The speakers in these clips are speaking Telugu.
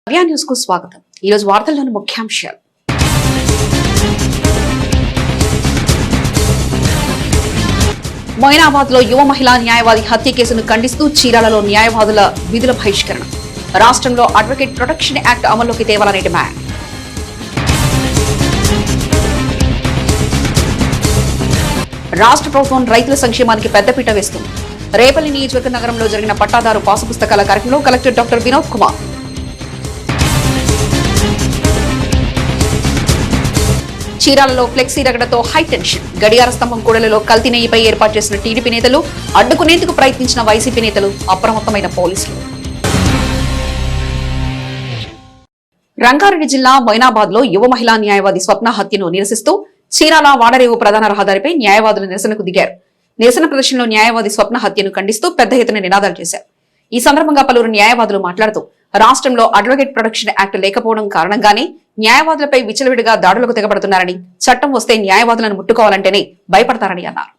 న్యూస్ కు స్వాగతం. ఈ రోజు వార్తల్లోని ముఖ్యాంశాలు. మొయినాబాద్ లో యువ మహిళా న్యాయవాది హత్య కేసును ఖండిస్తూ చీరాలలో న్యాయవాదుల విధుల బహిష్కరణ. రాష్ట్రంలో అడ్వకేట్ ప్రొటెక్షన్ యాక్ట్ అమల్లోకి తేవాలని డిమాండ్. రాష్ట్ర ప్రభుత్వం రైతుల సంక్షేమానికి పెద్దపీట వేస్తుంది. రేపల్లి నియోజకవర్గ నగరంలో జరిగిన పట్టాదారు పాసు పుస్తకాల కార్యక్రమంలో కలెక్టర్ డాక్టర్ వినోద్ కుమార్. చీరాలలో ఫ్లెక్సీ రగడతో హైటెన్షన్. గడియార స్తంభం కూడలిలో కల్తీ నెయ్యిపై ఏర్పాటు చేసిన టీడీపీ నేతలు, అడ్డుకునేందుకు ప్రయత్నించిన వైసీపీ నేతలు, అప్రమత్తమైన పోలీసులు. రంగారెడ్డి జిల్లా మొయినాబాద్ లో యువ మహిళా న్యాయవాది స్వప్న హత్యను నిరసిస్తూ చీరాల వాడరేవు ప్రధాన రహదారిపై న్యాయవాదులు నిరసనకు దిగారు. నిరసన ప్రదర్శనలో న్యాయవాది స్వప్న హత్యను ఖండిస్తూ పెద్ద ఎత్తున నినాదాలు చేశారు. ఈ సందర్భంగా పలువురు న్యాయవాదులు మాట్లాడుతూ రాష్ట్రంలో అడ్వకేట్ ప్రొటెక్షన్ యాక్ట్ లేకపోవడం కారణంగానే న్యాయవాదులపై విచ్చలవిడిగా దాడులకు తెగబడుతున్నారని, చట్టం వస్తే న్యాయవాదులను ముట్టుకోవాలంటేనే భయపడతారని అన్నారు.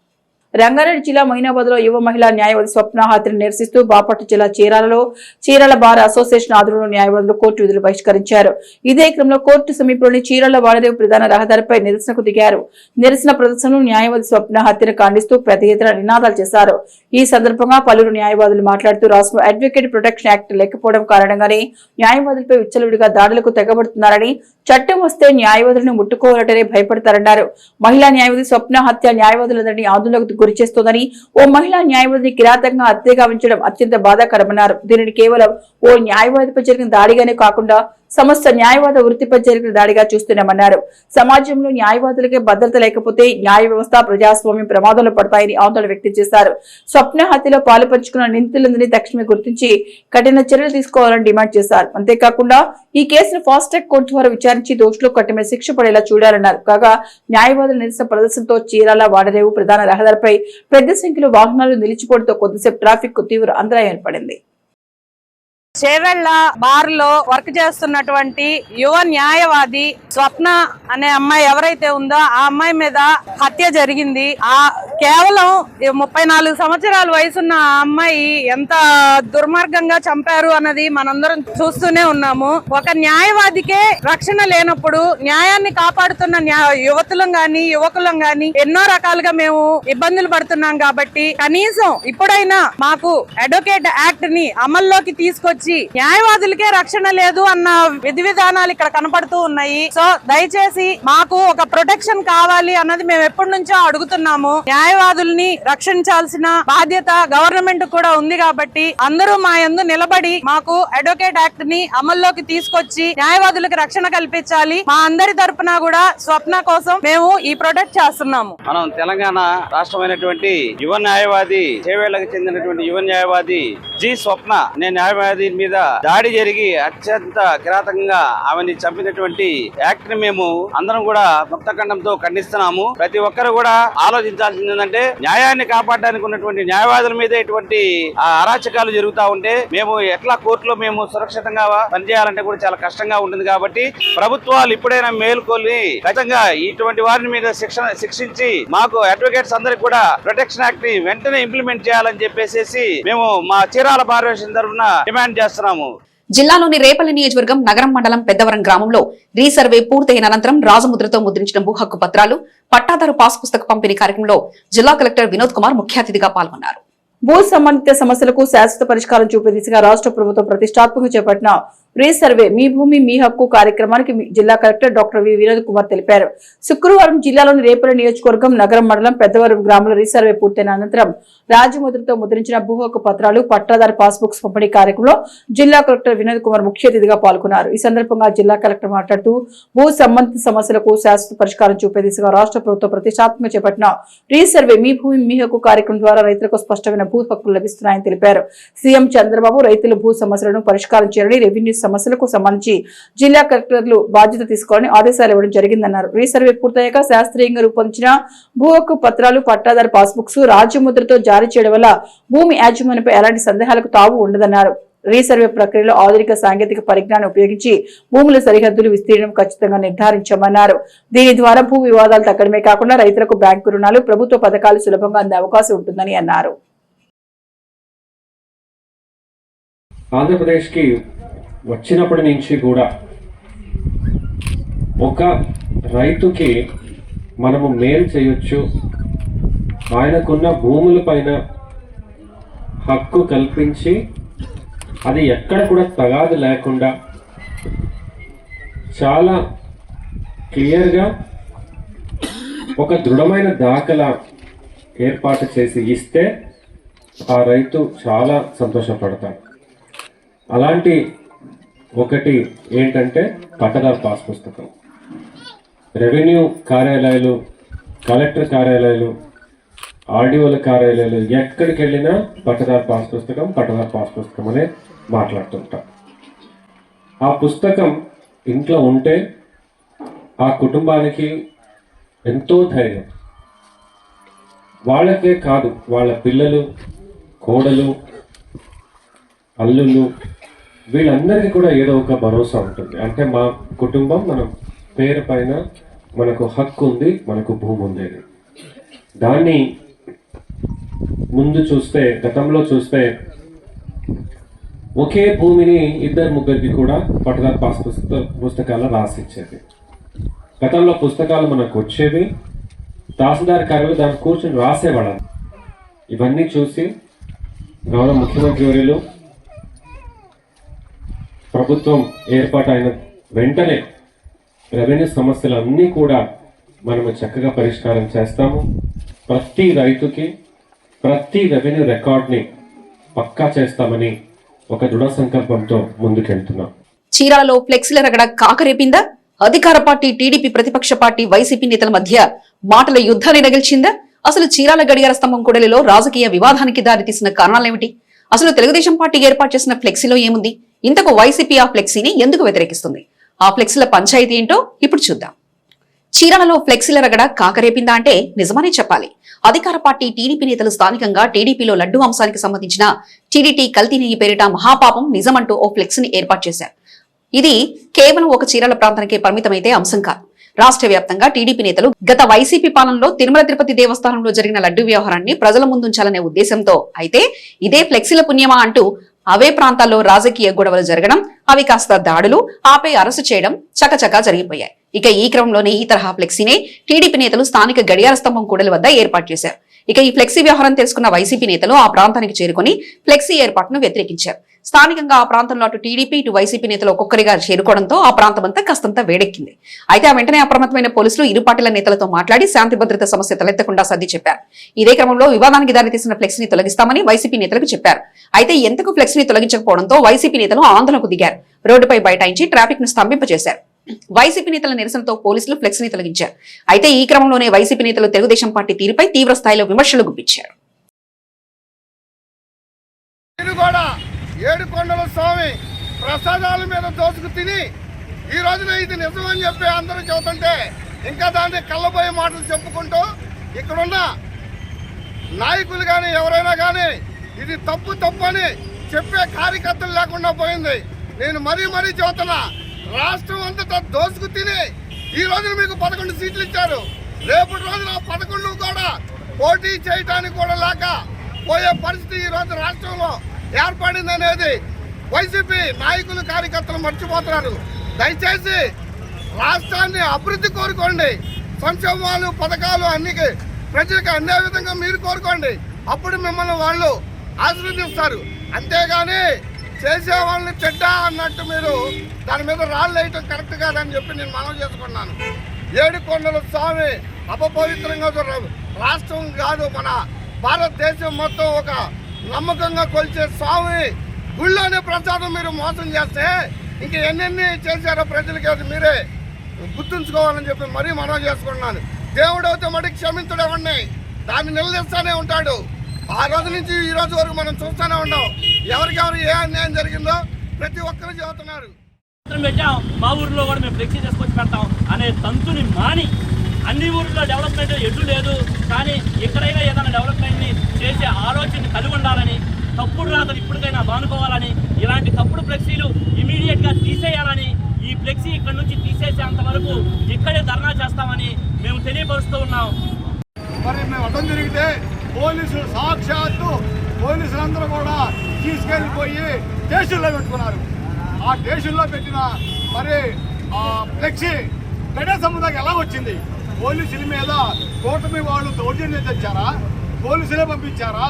రంగారెడ్డి జిల్లా మొయినాబాద్ లో యువ మహిళా న్యాయవాది స్వప్న హత్యను నిరసిస్తూ బాపట్ల జిల్లా చీరాలలో చీరాల బార్ అసోసియేషన్ ఆధ్వర్యంలో న్యాయవాదులు కోర్టు విధులు బహిష్కరించారు. ఇదే క్రమంలో కోర్టు సమీపంలోని చీరాల వాడరేవు ప్రధాన రహదారిపై నిరసనకు దిగారు. నిరసన ప్రదర్శనలో న్యాయవాది స్వప్న హత్యను ఖండిస్తూ పెద్ద ఎత్తున నినాదాలు చేశారు. ఈ సందర్భంగా పలువురు న్యాయవాదులు మాట్లాడుతూ రాష్ట్రంలో అడ్వకేట్ ప్రొటెక్షన్ యాక్ట్ లేకపోవడం కారణంగానే న్యాయవాదులపై విచ్చలవిడిగా దాడులకు తెగబడుతున్నారని, చట్టం వస్తే న్యాయవాదులను ముట్టుకోవాలంటేనే భయపడతారన్నారు. మహిళా న్యాయవాది స్వప్న హత్య న్యాయవాదులందరినీ ఆందోళనకు గురి చేస్తోందని, ఓ మహిళా న్యాయవాదిని కిరాతకంగా హత్యగా ఉంచడం అత్యంత బాధాకరమన్నారు. దీనిని కేవలం ఓ న్యాయవాదిపై జరిగిన దాడిగానే కాకుండా సమస్త న్యాయవాద వృత్తిపై జరిగిన దాడిగా చూస్తున్నామన్నారు. సమాజంలో న్యాయవాదులకే భద్రత లేకపోతే న్యాయ వ్యవస్థ, ప్రజాస్వామ్యం ప్రమాదంలో పడతాయని ఆందోళన వ్యక్తం చేశారు. స్వప్న హత్యలో పాలుపంచుకున్న నిందితులందరినీ తక్షణమే గుర్తించి కఠిన చర్యలు తీసుకోవాలని డిమాండ్ చేశారు. అంతేకాకుండా ఈ కేసును ఫాస్ట్ ట్రాక్ కోర్టు ద్వారా విచారించి దోషులకు కఠిన శిక్ష పడేలా చూడాలన్నారు. కాగా న్యాయవాదుల నిరసన ప్రదర్శనతో చీరాల వాడరేవు ప్రధాన రహదారిపై పెద్ద సంఖ్యలో వాహనాలు నిలిచిపోవడంతో కొద్దిసేపు ట్రాఫిక్ కు తీవ్ర అంతరాయం ఏర్పడింది. చేవెళ్ల బార్ లో వర్క్ చేస్తున్నటువంటి యువ న్యాయవాది స్వప్న అనే అమ్మాయి ఎవరైతే ఉందో ఆ అమ్మాయి మీద హత్య జరిగింది. కేవలం 34 సంవత్సరాల వయసున్న ఆ అమ్మాయి ఎంత దుర్మార్గంగా చంపారు అన్నది మనందరం చూస్తూనే ఉన్నాము. ఒక న్యాయవాదికే రక్షణ లేనప్పుడు న్యాయాన్ని కాపాడుతున్న యువతులం గాని యువకులం గాని ఎన్నో రకాలుగా మేము ఇబ్బందులు పడుతున్నాం. కాబట్టి కనీసం ఇప్పుడైనా మాకు అడ్వకేట్ యాక్ట్ ని అమల్లోకి తీసుకొచ్చి న్యాయవాదులకే రక్షణ లేదు అన్న విధి విధానాలు ఇక్కడ కనపడుతూ ఉన్నాయి. సో దయచేసి మాకు ఒక ప్రొటెక్షన్ కావాలి అన్నది మేము ఎప్పటి నుంచో అడుగుతున్నాము. న్యాయవాదుల్ని రక్షించాల్సిన బాధ్యత గవర్నమెంట్ కూడా ఉంది. కాబట్టి అందరూ మా యందు నిలబడి మాకు అడ్వకేట్ యాక్ట్ ని అమల్లోకి తీసుకొచ్చి న్యాయవాదులకు రక్షణ కల్పించాలి. మా అందరి తరపున కూడా స్వప్న కోసం మేము ఈ ప్రొటెక్ట్ చేస్తున్నాము. మనం తెలంగాణ రాష్ట్రమైనటువంటి యువ న్యాయవాది చేవేళ్లకు చెందినటువంటి యువ న్యాయవాది జి స్వప్న అనే న్యాయవాది మీద దాడి జరిగి అత్యంత కిరాతకంగా ఆమెని చంపినటువంటి యాక్ట్ ని మేము అందరం కూడా ముక్తఖండంతో ఖండిస్తున్నాము. ప్రతి ఒక్కరు కూడా ఆలోచించాల్సింది ఏంటంటే న్యాయాన్ని కాపాడడానికి ఉన్నటువంటి న్యాయవాదుల మీద ఇటువంటి అరాచకాలు జరుగుతూ ఉంటే మేము ఎట్లా కోర్టులో మేము సురక్షితంగా పనిచేయాలంటే కూడా చాలా కష్టంగా ఉంటుంది. కాబట్టి ప్రభుత్వాలు ఇప్పుడైనా మేలుకొని ఖచ్చితంగా ఇటువంటి వారిని మీద శిక్షించి మాకు అడ్వకేట్స్ అందరికి కూడా ప్రొటెక్షన్ యాక్ట్ ని వెంటనే ఇంప్లిమెంట్ చేయాలని చెప్పేసి మేము మా చీరాల భారవేశం తరఫున డిమాండ్ చేస్తున్నాము. జిల్లాలోని రేపల్లి నియోజకవర్గం నగరం మండలం పెద్దవరం గ్రామంలో రీసర్వే పూర్తయిన అనంతరం రాజముద్రతో ముద్రించిన భూ హక్కు పత్రాలు, పట్టాదారు పాస్ పుస్తక పంపిణీ కార్యక్రమంలో జిల్లా కలెక్టర్ వినోద్ కుమార్ ముఖ్య అతిథిగా పాల్గొన్నారు. భూ సంబంధిత సమస్యలకు శాశ్వత పరిష్కారం చూపే దిశగా రాష్ట్ర ప్రభుత్వం ప్రతిష్టాత్మకంగా చేపట్టిన రీసర్వే మీ భూమి మీ హక్కు కార్యక్రమానికి జిల్లా collector doctor V Vinod Kumar తెలిపారు. శుక్రవారం జిల్లాలోని రేపల్లి నియోజకవర్గం నగరం మండలం పెద్దవరం గ్రామంలో రీసర్వే పూర్తయిన అనంతరం రాజముద్రతో ముద్రించిన భూ హక్కు పత్రాలు, పట్టాదారు పాస్బుక్స్ పంపిణీ కార్యక్రమంలో జిల్లా కలెక్టర్ వినోద్ కుమార్ ముఖ్య అతిథిగా పాల్గొన్నారు. ఈ సందర్భంగా జిల్లా కలెక్టర్ మాట్లాడుతూ భూ సంబంధిత సమస్యలకు శాశ్వత పరిష్కారం చూపే దిశగా రాష్ట్ర ప్రభుత్వం ప్రతిష్టాత్మకంగా చేపట్టిన రీసర్వే మీ భూమి మీ హక్కు కార్యక్రమం ద్వారా రైతులకు స్పష్టమైన భూ హక్కులు లభిస్తున్నాయని తెలిపారు. సీఎం చంద్రబాబు రైతుల భూ సమస్యలను పరిష్కారం చేయాలని, రెవెన్యూ సమస్యలకు సంబంధించి జిల్లా కలెక్టర్లు బాధ్యత తీసుకోవాలని ఆదేశాలు ఇవ్వడం జరిగిందన్నారు. రీసర్వే పూర్తయ్యాక శాస్త్రీయంగా రూపొందించిన భూ హక్కు పత్రాలు, పట్టాదారు పాస్బుక్స్ రాజ్యముద్రతో జారీ చేయడం వల్ల భూమి యాజమాన్యంపై ఎలాంటి సందేహాలకు తావు ఉండదన్నారు. రీసర్వే ప్రక్రియలో ఆధునిక సాంకేతిక పరిజ్ఞానం ఉపయోగించి భూముల సరిహద్దులు విస్తీర్ణం ఖచ్చితంగా నిర్ధారించామన్నారు. దీని ద్వారా భూ వివాదాలు తగ్గడమే కాకుండా రైతులకు బ్యాంకు రుణాలు, ప్రభుత్వ పథకాలు సులభంగా అందే అవకాశం ఉంటుందని అన్నారు. ఆంధ్రప్రదేశ్కి వచ్చినప్పటి నుంచి కూడా ఒక రైతుకి మనము మేలు చేయొచ్చు, ఆయనకున్న భూముల పైన హక్కు కల్పించి అది ఎక్కడ కూడా తగాదు లేకుండా చాలా క్లియర్గా ఒక దృఢమైన దాఖలా ఏర్పాటు చేసి ఇస్తే ఆ రైతు చాలా సంతోషపడతాడు. అలాంటి ఒకటి ఏంటంటే పట్టదారు పాస్ పుస్తకం. రెవెన్యూ కార్యాలయాలు, కలెక్టర్ కార్యాలయాలు, ఆర్డీఓల కార్యాలయాలు ఎక్కడికి వెళ్ళినా పట్టదారు పాస్ పుస్తకం అనే మాట్లాడుతుంటాం. ఆ పుస్తకం ఇంట్లో ఉంటే ఆ కుటుంబానికి ఎంతో ధైర్యం. వాళ్ళకే కాదు, వాళ్ళ పిల్లలు, కోడలు, అల్లుళ్ళు, వీళ్ళందరికీ కూడా ఏదో ఒక భరోసా ఉంటుంది. అంటే మా కుటుంబం మన పేరు పైన మనకు హక్కు ఉంది, మనకు భూమి ఉంది. దాన్ని ముందు చూస్తే, గతంలో చూస్తే ఒకే భూమిని 2-3 కూడా పట్టదారు పాస్ పుస్తకాలు రాసిచ్చేది. గతంలో పుస్తకాలు మనకు వచ్చేవి, తహసీల్దార్ కార్యాలయంలో దాన్ని కూర్చొని రాసేవాళ్ళం. ఇవన్నీ చూసి గౌరవ ముఖ్యమంత్రి వర్యులు ప్రభుత్వం ఏర్పాటైన వెంటనే రెవెన్యూ సమస్యలన్నీ కూడా మనము చక్కగా పరిష్కారం చేస్తాము. ప్రతి రైతుకి ప్రతి రెవెన్యూ రికార్డ్ని పక్కా చేస్తామని ఒక దృఢ సంకల్పంతో ముందుకెళ్తున్నాం. చీరాలలో ఫ్లెక్సీల రగడ కాకరేపిందా? అధికార పార్టీ టీడీపీ, ప్రతిపక్ష పార్టీ వైసీపీ నేతల మధ్య మాటల యుద్ధాన్ని నగిల్చిందా? అసలు చీరాల గడియార స్తంభం కూడలిలో రాజకీయ వివాదానికి దారితీసిన కారణాలేమిటి? అసలు తెలుగుదేశం పార్టీ ఏర్పాటు చేసిన ఫ్లెక్సీలో ఏముంది? ఇంతకు వైసీపీ ఆ ఫ్లెక్సీని ఎందుకు వ్యతిరేకిస్తుంది? ఆ ఫ్లెక్సీల పంచాయతీ ఏంటో ఇప్పుడు చూద్దాం. చీరాలలో ఫ్లెక్సీల రగడ కాకరేపిందా అంటే నిజమనే చెప్పాలి. అధికార పార్టీ టీడీపీ నేతలు స్థానికంగా టీడీపీలో లడ్డు అంశానికి సంబంధించిన టీడీటీ కల్తీ నెయ్యి పేరిట మహాపాపం నిజమంటూ ఓ ఫ్లెక్సీని ఏర్పాటు చేశారు. ఇది కేవలం ఒక చీరాల ప్రాంతానికే పరిమితమైతే అంశం కాదు. రాష్ట్ర వ్యాప్తంగా టీడీపీ నేతలు గత వైసీపీ పాలనలో తిరుమల తిరుపతి దేవస్థానంలో జరిగిన లడ్డు వ్యవహారాన్ని ప్రజల ముందుంచాలనే ఉద్దేశంతో అయితే ఇదే ఫ్లెక్సీల పుణ్యమా అంటూ అవే ప్రాంతాల్లో రాజకీయ గొడవలు జరగడం, అవి కాస్త దాడులు, ఆపై అరెస్టు చేయడం చకచకా జరిగిపోయాయి. ఇక ఈ క్రమంలోనే ఈ తరహా ఫ్లెక్సీనే టీడీపీ నేతలు స్థానిక గడియార స్తంభం కూడలి వద్ద ఏర్పాటు చేశారు. ఇక ఈ ఫ్లెక్సీ వ్యవహారం తెలుసుకున్న వైసీపీ నేతలు ఆ ప్రాంతానికి చేరుకుని ఫ్లెక్సీ ఏర్పాటును వ్యతిరేకించారు. స్థానికంగా ఆ ప్రాంతంలో అటు టీడీపీ, ఇటు వైసీపీ నేతలు ఒక్కొక్కరిగా చేరుకోవడంతో ఆ ప్రాంతమంతా కాస్తంత వేడెక్కింది. అయితే ఆ వెంటనే అప్రమత్తమైన పోలీసులు ఇరు పార్టీల నేతలతో మాట్లాడి శాంతి భద్రత సమస్య తలెత్తకుండా సర్ది చెప్పారు. ఇదే క్రమంలో వివాదానికి దారితీసిన ఫ్లెక్సీని తొలగిస్తామని వైసీపీ నేతలకు చెప్పారు. అయితే ఎంతకు ఫ్లెక్సీని తొలగించకపోవడంతో వైసీపీ నేతలు ఆందోళనకు దిగారు. రోడ్డుపై బైఠాయించి ట్రాఫిక్ ను స్తంభింపజేశారు. వైసీపీ నేతల నిరసనతో పోలీసులు ఫ్లెక్సీని తొలగించారు. అయితే ఈ క్రమంలోనే వైసీపీ నేతలు తెలుగుదేశం పార్టీ తీరుపై తీవ్ర స్థాయిలో విమర్శలు గుప్పించారు. ఏడుకొండల స్వామి ప్రసాదాల మీద దోచుకు తిని ఈ రోజున ఇది నిజమని చెప్పి అందరూ చెబుతుంటే ఇంకా దాన్ని కళ్ళబోయే మాటలు చెప్పుకుంటూ ఇక్కడున్న నాయకులు కానీ ఎవరైనా కానీ ఇది తప్పు అని చెప్పే కార్యకర్తలు లేకుండా పోయింది. నేను మరీ చెబుతున్నా, రాష్ట్రం అంతటా దోచుకు తిని ఈ రోజున మీకు 11 సీట్లు ఇచ్చారు. రేపటి రోజున 11 కూడా పోటీ చేయడానికి కూడా లేక పోయే పరిస్థితి ఈ రోజు రాష్ట్రంలో ఏర్పడింది అనేది వైసీపీ నాయకులు, కార్యకర్తలు మర్చిపోతున్నారు. దయచేసి రాష్ట్రాన్ని అభివృద్ధి కోరుకోండి, సంక్షేమాలు, పథకాలు అన్ని ప్రజలకు అందే విధంగా మీరు కోరుకోండి. అప్పుడు మిమ్మల్ని వాళ్ళు ఆశీర్వదిస్తారు. అంతేగాని చేసే వాళ్ళని చెడ్డ అన్నట్టు మీరు దాని మీద రాళ్ళు వేయటం కరెక్ట్ కాదని చెప్పి నేను మనవి చేసుకున్నాను. ఏడుకొండల స్వామి అపవిత్రంగా రాష్ట్రం కాదు, మన భారతదేశం మొత్తం ఒక నమ్మకంగా కొలిచే స్వామి గుళ్ళోనే ప్రసాదం మీరు మోసం చేస్తే ఇంక ఎన్నెన్ని చేశారో ప్రజలకి అది మీరే గుర్తుంచుకోవాలని చెప్పి మరీ మనవి చేసుకున్నాను. దేవుడు అయితే మడి క్షమించడేవాడిని, దాన్ని నిలదీస్తానే ఉంటాడు. ఆ రోజు నుంచి ఈ రోజు వరకు మనం చూస్తూనే ఉన్నాం. ఎవరికెవరు ఏ అన్యాయం జరిగిందో ప్రతి ఒక్కరు చెబుతున్నారు. మా ఊర్లో కూడా మేము ఫ్లెక్సీ చేసుకొచ్చి పెడతాం అనే తంతుని మాని, అన్ని ఊర్లో డెవలప్మెంట్ ఎటు లేదు కానీ ఎక్కడైనా ఏదైనా డెవలప్మెంట్ని చేసే ఆలోచన కలిగి ఉండాలని, తప్పుడు రాతలు ఇప్పటికైనా మానుకోవాలని, ఇలాంటి తప్పుడు ఫ్లెక్సీలు ఇమీడియట్గా తీసేయాలని, ఈ ఫ్లెక్సీ ఇక్కడ నుంచి తీసేసేంత వరకు ఇక్కడే ధర్నా చేస్తామని మేము తెలియపరుస్తూ ఉన్నాం. మరి మేము అడ్డం జరిగితే పోలీసులు సాక్షాత్తు పోలీసులందరూ కూడా తీసుకెళ్ళిపోయి స్టేషన్లో పెట్టుకున్నారు. ఆ దేశంలో పెట్టిన మరి ఫ్లెక్సీ గడే సముదాయం ఎలా వచ్చింది? పోలీసుల మీద కూటమి వాళ్ళు దౌర్జన్యం తెచ్చారా? పోలీసులే పంపించారా?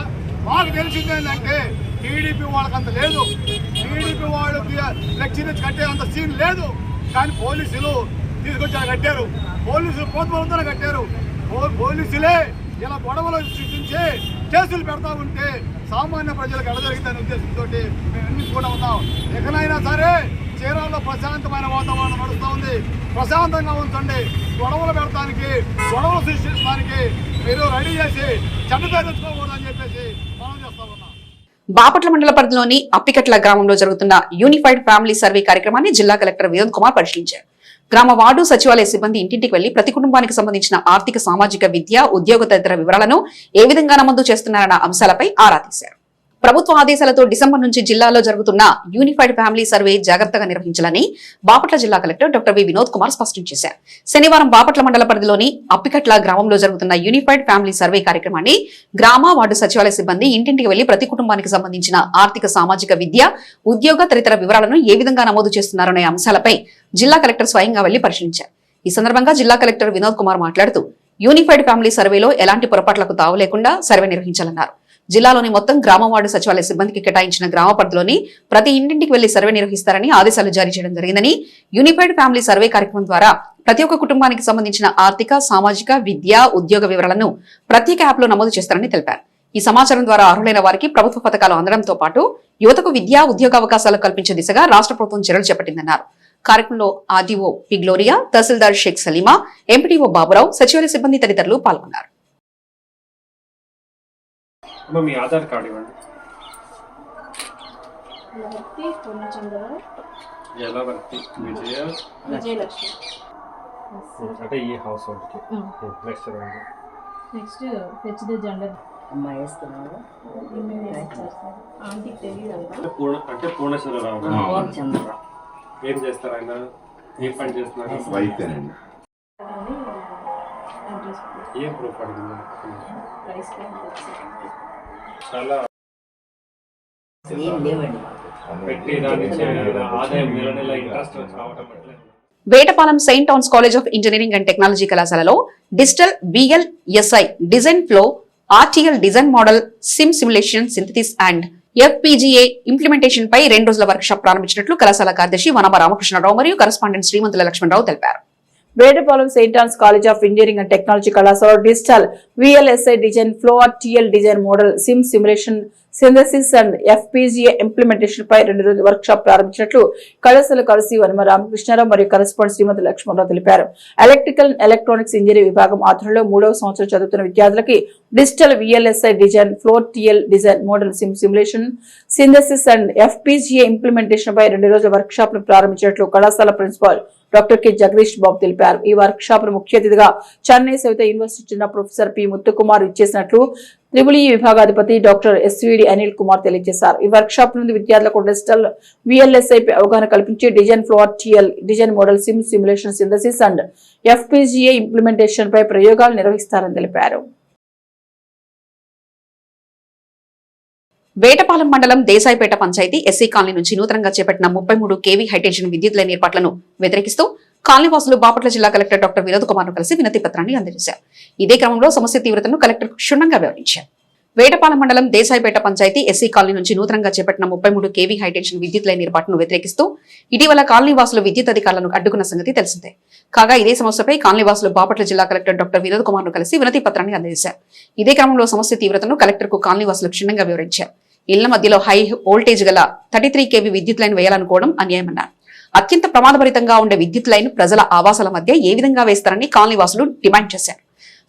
మాకు తెలిసింది ఏంటంటే టీడీపీ వాళ్ళకి అంత లేదు. టీడీపీ వాళ్ళు ఫ్లెక్సీ నుంచి కట్టే అంత సీన్ లేదు. కానీ పోలీసులు తీసుకొచ్చి కట్టారు. పోలీసులు కోతమవుతానే కట్టారు. పోలీసులే ఇలా గొడవలు సృష్టించి కేసులు పెడతా ఉంటే సామాన్య ప్రజలకు ఎడజరుగుతాయనే ఉద్దేశంతో మేము ఎన్నించుకుంటూ ఉన్నాం. ఎక్కడైనా సరే చీరాల్లో ప్రశాంతమైన వాతావరణం నడుస్తూ ఉంది. ప్రశాంతంగా ఉంచండి. గొడవలు పెడతానికి, గొడవలు సృష్టించడానికి మీరు రెడీ చేసి చెడ్డ తెచ్చుకోకూడదని చెప్పేసి మనం చేస్తా ఉన్నాం. బాపట్ల మండల పరిధిలోని అప్పికట్ల గ్రామంలో జరుగుతున్న యూనిఫైడ్ ఫ్యామిలీ సర్వే కార్యక్రమాన్ని జిల్లా కలెక్టర్ వినోద్ కుమార్ పరిశీలించారు. గ్రామ వార్డు సచివాలయ సిబ్బంది ఇంటింటికి వెళ్లి ప్రతి కుటుంబానికి సంబంధించిన ఆర్థిక, సామాజిక, విద్య, ఉద్యోగ తదితర వివరాలను ఏ విధంగా నమోదు చేస్తున్నారన్న అంశాలపై ఆరా తీశారు. ప్రభుత్వ ఆదేశాలతో డిసెంబర్ నుంచి జిల్లాలో జరుగుతున్న యూనిఫైడ్ ఫ్యామిలీ సర్వే జాగ్రత్తగా నిర్వహించాలని బాపట్ల జిల్లా collector doctor V Vinod Kumar స్పష్టం చేశారు. శనివారం బాపట్ల మండల పరిధిలోని అప్పికట్ల గ్రామంలో జరుగుతున్న యూనిఫైడ్ ఫ్యామిలీ సర్వే కార్యక్రమాన్ని గ్రామ వార్డు సచివాలయ సిబ్బంది ఇంటింటికి వెళ్లి ప్రతి కుటుంబానికి సంబంధించిన ఆర్థిక, సామాజిక, విద్య, ఉద్యోగ తదితర వివరాలను ఏ విధంగా నమోదు చేస్తున్నారనే అంశాలపై జిల్లా కలెక్టర్ స్వయంగా వెళ్లి పరిశీలించారు. ఈ సందర్భంగా జిల్లా కలెక్టర్ వినోద్ కుమార్ మాట్లాడుతూ యూనిఫైడ్ ఫ్యామిలీ సర్వేలో ఎలాంటి పొరపాట్లకు తావు లేకుండా సర్వే నిర్వహించాలన్నారు. జిల్లాలోని మొత్తం గ్రామ వార్డు సచివాలయ సిబ్బందికి కేటాయించిన గ్రామ పరిధిలోని ప్రతి ఇంటింటికి వెళ్లి సర్వే నిర్వహిస్తారని ఆదేశాలు జారీ చేయడం జరిగిందని, యూనిఫైడ్ ఫ్యామిలీ సర్వే కార్యక్రమం ద్వారా ప్రతి ఒక్క కుటుంబానికి సంబంధించిన ఆర్థిక, సామాజిక, విద్య, ఉద్యోగ వివరాలను ప్రత్యేక యాప్లో నమోదు చేస్తారని తెలిపారు. ఈ సమాచారం ద్వారా అర్హులైన వారికి ప్రభుత్వ పథకాలు అందడంతో పాటు యువతకు విద్యా, ఉద్యోగ అవకాశాలు కల్పించే దిశగా రాష్ట్ర ప్రభుత్వం చర్యలు చేపట్టిందన్నారు. కార్యక్రమంలో ఆర్డీఓ పి గ్లోరియా, తహసీల్దార్ షేక్ సలీమా, ఎంపీడీఓ బాబురావు, సచివాలయ సిబ్బంది తదితరులు పాల్గొన్నారు. మీ ఆధార్ కార్డు ఇవ్వండి. విజయలక్ష్మి అంటే ఈ హౌస్ హోల్డ్కి next next fetch the gender అమ్మాయి వేసుకున్నాడు ఆంటీకి తెలియదు అంటే పూర్ణచంద్రరావు చంద్రరావు ఏం చేస్తారు ఆయన? ఏం పని చేస్తున్నారు? ఏం ప్రూఫ్ అడిగింది? చాలా ఏం లేవండి. పెట్టి దాని నుంచి ఆదాయం నెల నెల ఇంట్రెస్ట్ రావడం అట్లే. Vetapalem Saint Thomas college of engineering and technology కళాశాలలో digital VLSI design flow, RTL design model, simulation, synthesis and FPGA implementation పై 2 రోజుల వర్క్ షాప్ ప్రారంభించినట్లు కళాశాల కార్యదర్శి వనమ రామకృష్ణరావు మరియు కరెస్పాండెంట్ శ్రీమంతుల లక్ష్మణరావు తెలిపారు. Vetapalem Saint Ann's college of engineering and technology కళాశాల digital VLSI design flow, RTL design model, simulation, synthesis and FPGA implementation పై 2 రోజుల వర్క్ షాప్ ప్రారంభించినట్లు కళాశాల కార్యదర్శి వనమ రామకృష్ణరావు మరియు కరెస్పాండెంట్ శ్రీమంతుల లక్ష్మణరావు తెలిపారు. ఎలక్ట్రికల్ ఎలక్ట్రానిక్స్ ఇంజనీరింగ్ విభాగం ఆధ్వర్యంలో 3వ సంవత్సరం చదువుతున్న విద్యార్థులకి digital VLSI design flow, RTL design model, simulation, synthesis and FPGA implementation పై 2 రోజుల వర్క్ షాప్ ను ప్రారంభించినట్లు కళాశాల principal doctor K Jagadish Babu తెలిపారు. ఈ వర్క్ షాప్ ను ముఖ్య అతిథిగా చెన్నై సవిత యూనివర్సిటీ చెందిన ప్రొఫెసర్ పి ముత్తుకుమార్ ఇచ్చేసినట్లు EEE విభాగాధిపతి డాక్టర్ SVD అనిల్ కుమార్ తెలియజేశారు. ఈ వర్క్ షాప్ నుండి విద్యార్థులకు డిజిటల్ VLSI పై అవగాహన కల్పించి design flow, RTL design model, simulation, synthesis and FPGA implementation పై ప్రయోగాలు నిర్వహిస్తారని తెలిపారు. వేటపాలెం మండలం దేశాయిపేట పంచాయతీ ఎస్సీ కాలనీ నుంచి నూతనంగా చేపట్టిన 33 kV హైటెన్షన్ విద్యుత్ లైన్ ఏర్పాట్లను వ్యతిరేకిస్తూ కాలనీ వాసులు బాపట్ల జిల్లా కలెక్టర్ డాక్టర్ వినోద్ కుమార్ ను కలిసి వినతి పత్రాన్ని అందజేశారు. ఇదే క్రమంలో సమస్య తీవ్రతను కలెక్టర్ క్షుణ్ణంగా వివరించారు. వేటపాలెం మండలం దేశాయిపేట పంచాయతీ ఎస్సీ కాలనీ నుంచి నూతనంగా చేపట్టిన 33 kV హైటెన్షన్ విద్యుత్ లైన్ ఏర్పాటును వ్యతిరేకిస్తూ ఇటీవల కాలనీ వాసులు విద్యుత్ అధికారులను అడ్డుకున్న సంగతి తెలిసిందే. కాగా ఇదే సమస్యపై కాలనీ వాసులు బాపట్ల జిల్లా కలెక్టర్ డాక్టర్ వినోద్ కుమార్ ను కలిసి వినతి పత్రాన్ని అందజేశారు. ఇదే క్రమంలో సమస్య తీవ్రతను కలెక్టర్ కు కాలనీ వాసులు క్షుణ్ణంగా వివరించారు. ఇళ్ల మధ్యలో హై వోల్టేజ్ గల 33 kV విద్యుత్ లైన్ వేయాలనుకోవడం అన్యాయమన్నారు. అత్యంత ప్రమాదభరితంగా ఉండే విద్యుత్ లైన్ ప్రజల ఆవాసాల మధ్య ఏ విధంగా వేస్తారని కాలనీ వాసులు డిమాండ్ చేశారు.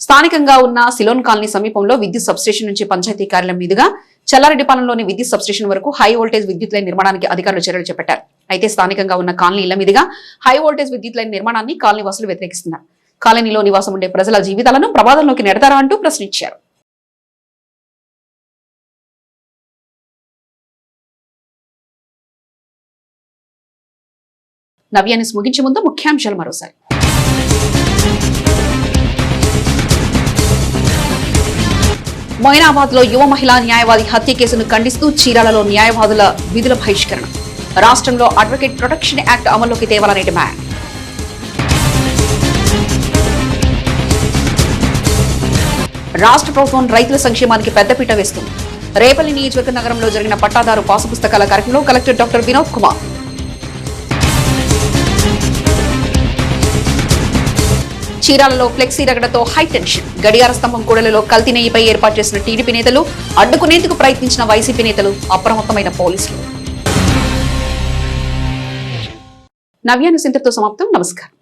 స్థానికంగా ఉన్న సిలోన్ కాలనీ సమీపంలో విద్యుత్ సబ్స్టేషన్ నుంచి పంచాయతీ కార్యాలయం మీదుగా చల్లారెడ్డిపాలెంలోని విద్యుత్ సబ్స్టేషన్ వరకు హై వోల్టేజ్ విద్యుత్ లైన్ నిర్మాణానికి అధికారులు చర్యలు చేపట్టారు. అయితే స్థానికంగా ఉన్న కాలనీ ఇళ్ల మీదుగా హై వోల్టేజ్ విద్యుత్ లైన్ నిర్మాణాన్ని కాలనీ వాసులు వ్యతిరేకిస్తున్నారు. కాలనీలో నివాసం ఉండే ప్రజల జీవితాలను ప్రమాదంలోకి నెడతారా అంటూ ప్రశ్నించారు. నవ్యాన్ని ముగించే ముందు ముఖ్యాంశాలు మరోసారి. మొయినాబాద్ లో యువ మహిళా న్యాయవాది హత్య కేసును ఖండిస్తూ చీరాలలో న్యాయవాదుల విధుల బహిష్కరణ. రాష్ట్రంలో అడ్వకేట్ ప్రొటెక్షన్ యాక్ట్ అమల్లోకి తేవాలని డిమాండ్. రాష్ట్ర ప్రభుత్వం రైతుల సంక్షేమానికి పెద్దపీట వేస్తుంది. రేపల్లి నియోజకవర్గ నగరంలో జరిగిన పట్టాదారు పాసు పుస్తకాల కార్యక్రమంలో కలెక్టర్ డాక్టర్ వినోద్ కుమార్. చీరాలలో ఫ్లెక్సీ రగడతో హైటెన్షన్. గడియార స్తంభం కూడలిలో కల్తీ నెయ్యిపై ఏర్పాటు చేసిన టీడీపీ నేతలు, అడ్డుకునేందుకు ప్రయత్నించిన వైసీపీ నేతలు, అప్రమత్తమైన పోలీసులు. నవ్యాను సింతతో సమాప్తం. నమస్కారం.